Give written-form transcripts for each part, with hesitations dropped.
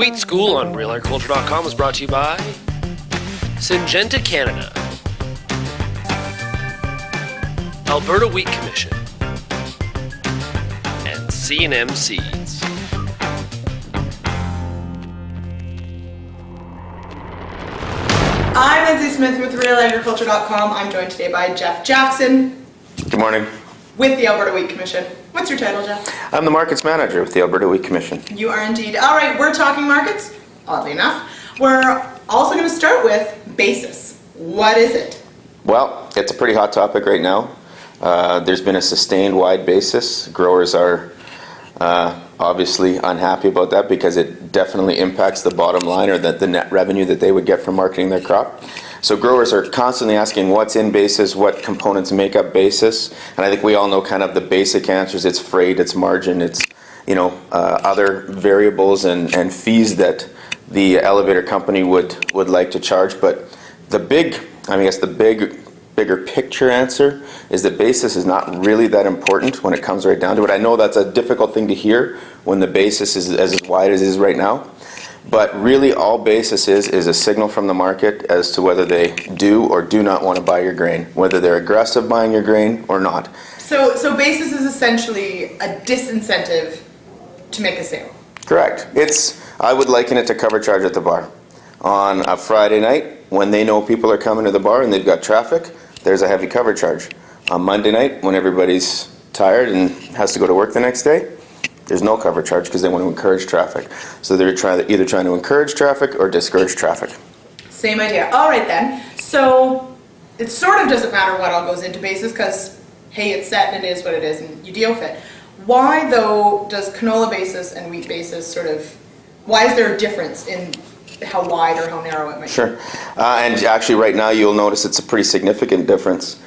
Wheat School on RealAgriculture.com is brought to you by Syngenta Canada, Alberta Wheat Commission, and C&M Seeds. I'm Lindsay Smith with RealAgriculture.com. I'm joined today by Jeff Jackson. Good morning. With the Alberta Wheat Commission. What's your title, Jeff? I'm the Markets Manager with the Alberta Wheat Commission. You are indeed. All right, we're talking markets, oddly enough. We're also going to start with basis. What is it? Well, it's a pretty hot topic right now. There's been a sustained wide basis. Growers are obviously unhappy about that because it definitely impacts the bottom line or the net revenue that they would get from marketing their crop. So growers are constantly asking what's in basis, what components make up basis, and I think we all know kind of the basic answers. It's freight, it's margin, it's other variables and fees that the elevator company would like to charge. But the bigger picture answer is that basis is not really that important when it comes right down to it. I know that's a difficult thing to hear when the basis is as wide as it is right now. But really all basis is a signal from the market as to whether they do or do not want to buy your grain, whether they're aggressive buying your grain or not. So basis is essentially a disincentive to make a sale. Correct. I would liken it to cover charge at the bar. On a Friday night, when they know people are coming to the bar and they've got traffic, there's a heavy cover charge. On Monday night, when everybody's tired and has to go to work the next day, there's no cover charge because they want to encourage traffic. So they're either trying to encourage traffic or discourage traffic. Same idea. All right then. So it sort of doesn't matter what all goes into basis because, hey, it's set and it is what it is and you deal with it. Why, though, does canola basis and wheat basis why is there a difference in how wide or how narrow it might be? Sure. And actually right now you'll notice it's a pretty significant difference.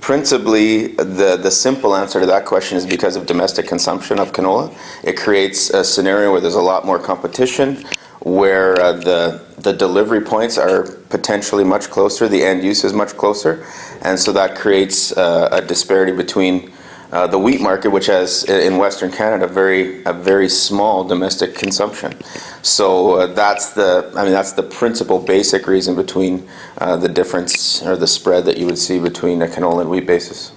Principally, the simple answer to that question is because of domestic consumption of canola. It creates a scenario where there's a lot more competition, where the delivery points are potentially much closer, the end use is much closer, and so that creates a disparity between the wheat market, which has in Western Canada a very small domestic consumption. So that's the principal basic reason between the difference or the spread that you would see between a canola and wheat basis.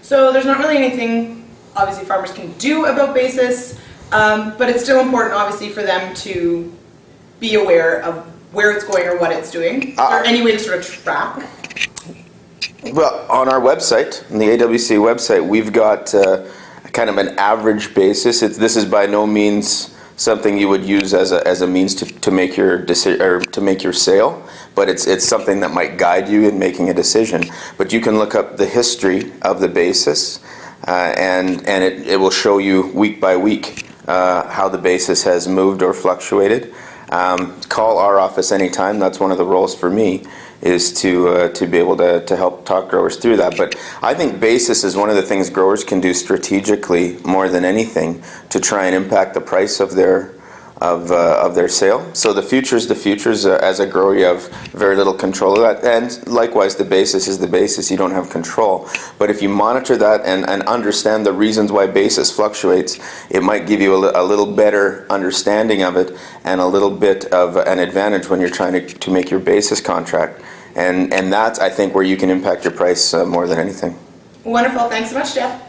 So there's not really anything obviously farmers can do about basis, but it's still important obviously for them to be aware of where it's going or what it's doing. Is there any way to sort of track? Well, on our website, on the AWC website, we've got kind of an average basis. This is by no means something you would use as a means to make your decision or to make your sale, but it's something that might guide you in making a decision. But you can look up the history of the basis, and it will show you week by week how the basis has moved or fluctuated. Call our office anytime. That's one of the roles for me, is to be able to help talk growers through that. But I think basis is one of the things growers can do strategically more than anything to try and impact the price of their sale. So the futures, as a grower, you have very little control of that, and likewise the basis is the basis. You don't have control. But if you monitor that and understand the reasons why basis fluctuates, it might give you a little better understanding of it and a little bit of an advantage when you're trying to make your basis contract. And that's, I think, where you can impact your price more than anything. Wonderful. Thanks so much, Jeff.